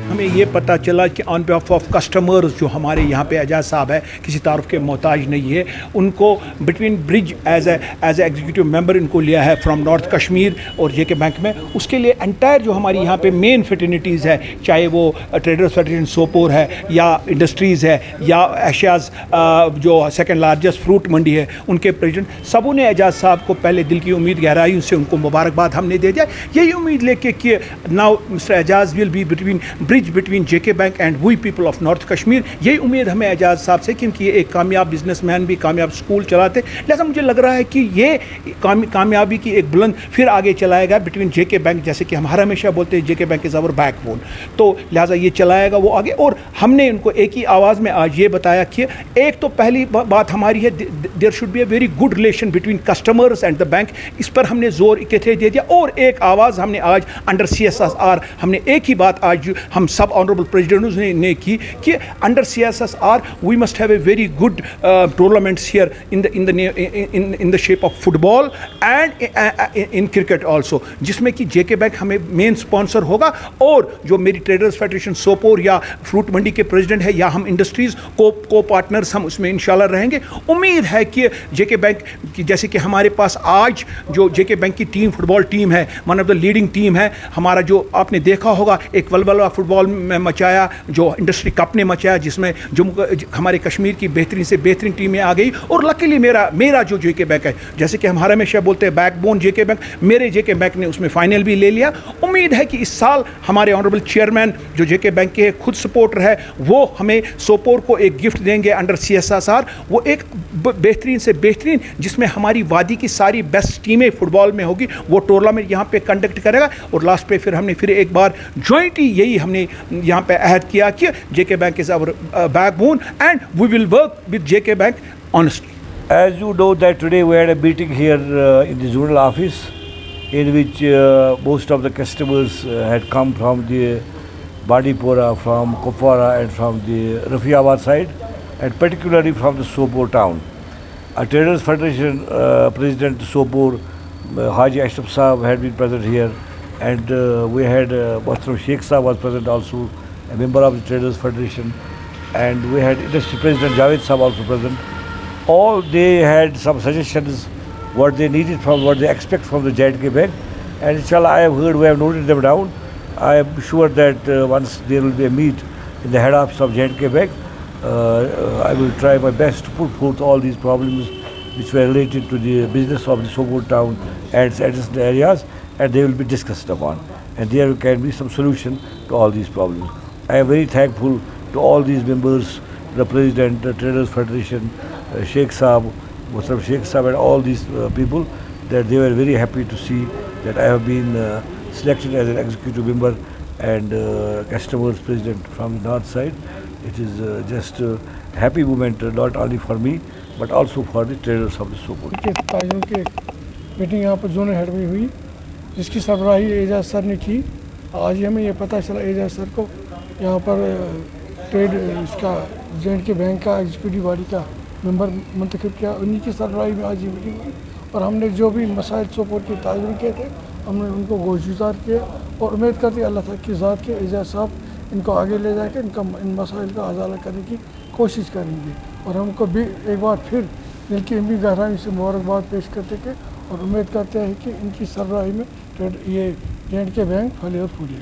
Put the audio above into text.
हमें ये पता चला कि ऑन बिहाफ ऑफ कस्टमर्स जो हमारे यहाँ पे एजाज साहब है किसी तारुफ के मोहताज नहीं है, उनको between bridge as executive member इनको लिया है फ्रॉम नॉर्थ कश्मीर और जेके बैंक में। उसके लिए एंटायर जो हमारी यहाँ पे मेन फेटर्निटीज़ है, चाहे वो ट्रेडर्स फेडरेशन सोपोर है या इंडस्ट्रीज़ है या एशियाज़ जो सेकेंड लार्जेस्ट फ्रूट मंडी है, उनके प्रेसिडेंट सबों ने एजाज साहब को पहले दिल की उम्मीद गहराई से उनको मुबारकबाद हमने दे दिया। यही उम्मीद लेके कि now mister Aijaz will be between JK bank and we people of north Kashmir. यही उम्मीद हमें एजाज साहब से, क्योंकि ये एक कामयाब बिजनेसमैन भी कामयाब स्कूल चलाते, लिहाजा मुझे लग रहा है कि ये कामयाबी की एक बुलंद फिर आगे चलाएगा बिटवीन जेके बैंक, जैसे कि हमारा हमेशा बोलते हैं जेके बैंक इज़ आवर बैकबोन, तो लिहाजा ये चलाएगा वो आगे। और हमने उनको एक ही आवाज़ में आज ये बताया कि एक तो पहली बात हमारी है, there should be a very good relation between customers and the bank, इस पर हमने जोर इकट्ठे दे दिया। और एक आवाज़ हमने आज अंडर CSSR हमने एक ही बात आज हम सब ऑनरेबल प्रेसिडेंट्स ने की कि under CSSR we must have a very good tournaments here in the shape of football and in cricket also, जिसमें कि जेके बैंक हमें मेन स्पॉन्सर होगा। और जो मेरी ट्रेडर्स फेडरेशन सोपोर या फ्रूट मंडी के प्रेसिडेंट है या हम इंडस्ट्रीज़ को पार्टनर्स हम उसमें इंशाल्लाह रहेंगे। उम्मीद है कि जेके बैंक की, जैसे कि हमारे पास आज जो जेके बैंक की टीम फुटबॉल टीम है, one of the leading team है हमारा, जो आपने देखा होगा एक वलवला फुटबॉल में मचाया, जो इंडस्ट्री कप ने मचाया, जिसमें हमारे कश्मीर की बेहतरीन से बेहतरीन टीमें आ गई। और लकीली मेरा जो जेके बैंक है, जैसे कि हमारा हमेशा बोलते हैं बैकबोन जेके बैंक, मेरे जेके बैंक ने उसमें फाइनल भी ले लिया। उम्मीद है कि इस साल हमारे ऑनरेबल चेयरमैन जो जेके बैंक के खुद सपोर्टर है, वो हमें सोपोर को एक गिफ्ट देंगे अंडर CSSR, वो एक बेहतरीन से बेहतरीन, जिसमें हमारी वादी की सारी बेस्ट टीमें फुटबॉल में होगी, वो टूर्नामेंट यहाँ पे कंडक्ट करेगा। और लास्ट पे फिर हमने फिर एक बार जॉइंटली यही हमने यहाँ पे अहद किया कि JK bank is our backbone and we will work with JK bank honestly. As you know that today we had a meeting here in the zonal office in which most of the customers had come from the Bandipora, from Kupwara and from the Rafiabad side, and particularly from the Sopor town. Our Traders Federation President Sopor, Haji Ashraf Saab had been present here, and we had Mohtaram Sheikh Saab was present also, a member of the Traders Federation, and we had Industry President Javed Saab also present. All they had some suggestions what they needed from what they expect from the J&K Bank, and inshallah I have heard, we have noted them down. I am sure that once there will be a meet in the head office of J&K Bank, I will try my best to put forth all these problems which were related to the business of the Sopor town and its adjacent areas, and they will be discussed upon, and there can be some solution to all these problems. I am very thankful to all these members, the President, the Traders Federation, Sheikh Saab, Mohtaram Sheikh Saab, and all these people, that they were very happy to see that I have been selected as an executive member and customers president from the north side. It is just a happy moment, not only for me but also for the traders of the Sopor. ताजियों की meeting यहाँ पर zonal head में हुई, जिसकी सरबराही Ejaz sir ने की। आज ही हमें ये पता चला एजाज सर को यहाँ पर ट्रेड इसका J&K बैंक का एग्जीक्यूटिव बॉडी का मेंबर मुंतखब किया, उन्हीं की सरबराही में आज ये मीटिंग हुई। और हमने जो भी मसाइल सोपोर के ताज़ुन किए थे, हमने उनको गोशगुजार किया और उम्मीद करते हैं अल्लाह ताला की ज़ात के एजाज साहब इनको आगे ले जाकर इन मसाइल का हल करने की कोशिश करेंगे। और हमको भी एक बार फिर दिल की इतनी गहराई से मुबारकबाद पेश करते हैं और उम्मीद करते हैं कि इनकी सरबराही में ये J&K बैंक फले और फूले।